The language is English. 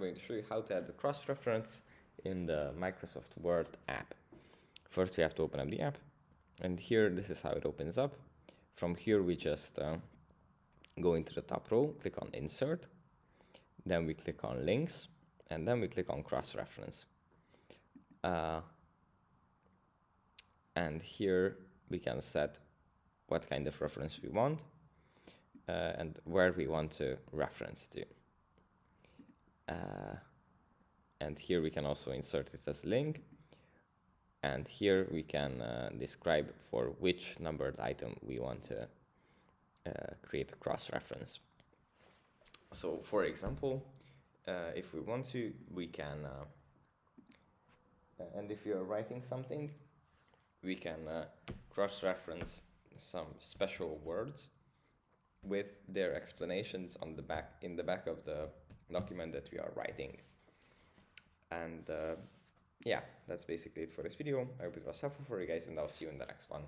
going to show you how to add the cross-reference in the Microsoft Word app. First, we have to open up the app, and here, this is how it opens up. From here, we just go into the top row, click on Insert, then we click on Links, and then we click on Cross-Reference. And here, we can set what kind of reference we want and where we want to reference to. And here we can also insert it as a link. And here we can describe for which numbered item we want to create a cross-reference. So for example, if we want to, we can, and if you're writing something, we can cross-reference some special words with their explanations on the back, in the back of the document that we are writing. And yeah, that's basically it for this video. I hope it was helpful for you guys, and I'll see you in the next one.